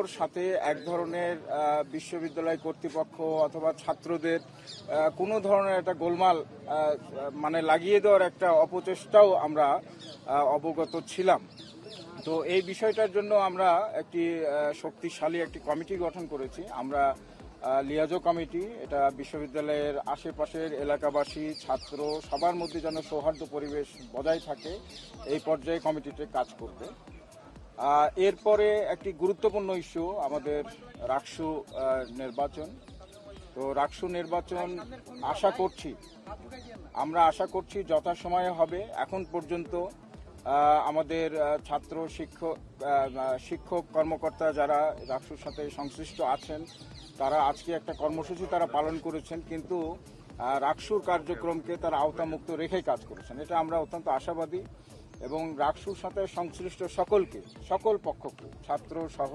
ওর সাথে এক ধরনের বিশ্ববিদ্যালয় কর্তৃপক্ষ অথবা ছাত্রদের কোনো ধরনের একটা গোলমাল মানে লাগিয়ে দেওয়ার একটা অপচেষ্টাও আমরা অবগত ছিলাম। তো এই বিষয়টার জন্য আমরা একটি শক্তিশালী একটি কমিটি গঠন করেছি। আমরা লিয়াজো কমিটি, এটা বিশ্ববিদ্যালয়ের আশেপাশের এলাকাবাসী ছাত্র সবার মধ্যে যেন সৌহার্দ্য পরিবেশ বজায় থাকে এই পর্যায়ে কমিটিতে কাজ করবে। এরপরে একটি গুরুত্বপূর্ণ ইস্যু আমাদের রাকসু নির্বাচন। তো রাকসু নির্বাচন আমরা আশা করছি যথাসময়ে হবে। এখন পর্যন্ত আমাদের ছাত্র শিক্ষক কর্মকর্তা যারা রাকসুর সাথে সংশ্লিষ্ট আছেন তারা আজকে একটা কর্মসূচি তারা পালন করেছেন, কিন্তু রাকসুর কার্যক্রমকে তারা আওতামুক্ত রেখেই কাজ করেছেন। এটা আমরা অত্যন্ত আশাবাদী এবং রাকসুর সাথে সংশ্লিষ্ট সকল পক্ষকে ছাত্র সহ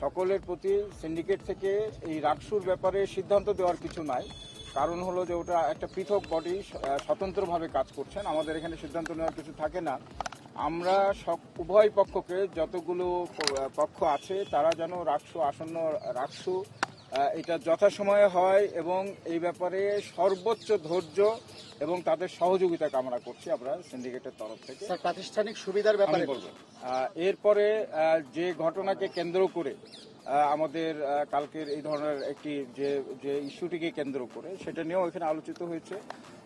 সকলের প্রতি সিন্ডিকেট থেকে এই রাকসুর ব্যাপারে সিদ্ধান্ত দেওয়ার কিছু নাই। কারণ হলো যে ওটা একটা পৃথক বডি, স্বতন্ত্রভাবে কাজ করছেন। আমাদের এখানে সিদ্ধান্ত নেওয়ার কিছু থাকে না। আমরা উভয় পক্ষকে, যতগুলো পক্ষ আছে তারা যেন রাকসু এটা যথাসময়ে হয় এবং এই ব্যাপারে সর্বোচ্চ ধৈর্য এবং তাদের সহযোগিতা কামনা করছি আমরা সিন্ডিকেটের তরফ থেকে। প্রাতিষ্ঠানিক সুবিধার ব্যাপারে বলবো। এরপরে যে ঘটনাকে কেন্দ্র করে আমাদের কালকের এই ধরনের একটি যে ইস্যুটিকে কেন্দ্র করে সেটা নিয়েও এখানে আলোচিত হয়েছে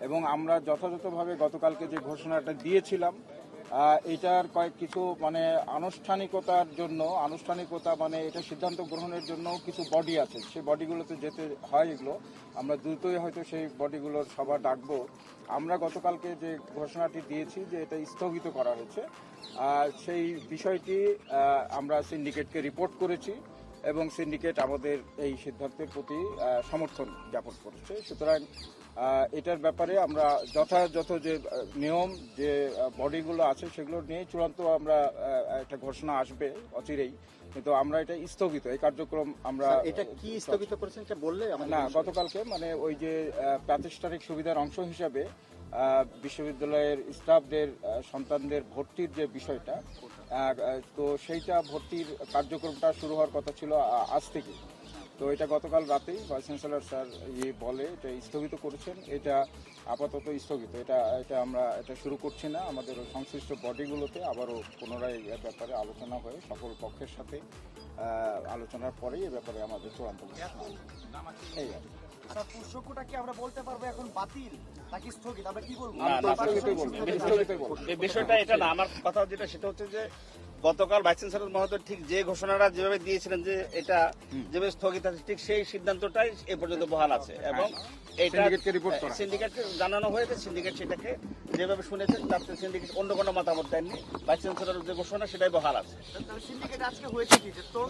এবং আমরা যথাযথভাবে গতকালকে যে ঘোষণাটা দিয়েছিলাম এটার কিছু মানে আনুষ্ঠানিকতা মানে এটা সিদ্ধান্ত গ্রহণের জন্য কিছু বডি আছে, সেই বডিগুলোতে যেতে হয়। এগুলো আমরা দ্রুতই হয়তো সেই বডিগুলোর সভা ডাকবো। আমরা গতকালকে যে ঘোষণাটি দিয়েছি যে এটা স্থগিত করা হয়েছে, সেই বিষয়টি আমরা সিন্ডিকেটকে রিপোর্ট করেছি এবং সিন্ডিকেট আমাদের এই সিদ্ধান্তের প্রতি সমর্থন জ্ঞাপন করেছে। সুতরাং এটার ব্যাপারে আমরা যথাযথ যে নিয়ম যে বডিগুলো আছে সেগুলো নিয়ে চূড়ান্ত আমরা একটা ঘোষণা আসবে অচিরেই, কিন্তু আমরা এটা স্থগিত এই কার্যক্রম আমরা এটা কি স্থগিত করেছেন এটা বললে না, গতকালকে মানে ওই যে প্রাতিষ্ঠানিক সুবিধার অংশ হিসাবে বিশ্ববিদ্যালয়ের স্টাফদের সন্তানদের ভর্তির যে বিষয়টা, তো সেইটা ভর্তির কার্যক্রমটা শুরু হওয়ার কথা ছিল আজ থেকে। তো এটা গতকাল রাতেই ভাইস চ্যান্সেলর স্যার বলে এটা স্থগিত করেছেন। এটা আপাতত স্থগিত, এটা আমরা এটা শুরু করছি না। আমাদের সংশ্লিষ্ট বডিগুলোতে আবারও পুনরায় এর ব্যাপারে আলোচনা হয়ে সকল পক্ষের সাথে আলোচনার পরেই এ ব্যাপারে আমাদের চূড়ান্ত ঘোষণা হবে। এই আর আমরা বলতে পারবো এখন বাতিল নাকি স্থগিত, আমরা কি বলবো? এই বিষয়টা এটা না, আমার কথা যেটা সেটা হচ্ছে যে গতকাল ভাইস চ্যান্সেলর মহোদয় ঠিক যে ঘোষণাটা যেভাবে দিয়েছিলেন যে এটা যেভাবে স্থগিত আছে ঠিক সেই সিদ্ধান্তটাই এ পর্যন্ত বহাল আছে এবং এটা সিন্ডিকেটকে জানানো হয়েছে। সিন্ডিকেট সেটাকে যেভাবে শুনেছে তাতে সিন্ডিকেট অন্য কোনো মতামত দেননি। ভাইস চ্যান্সেলর যে ঘোষণা সেটাই বহাল আছে। সিন্ডিকেট আজকে হয়েছে কি যে তোর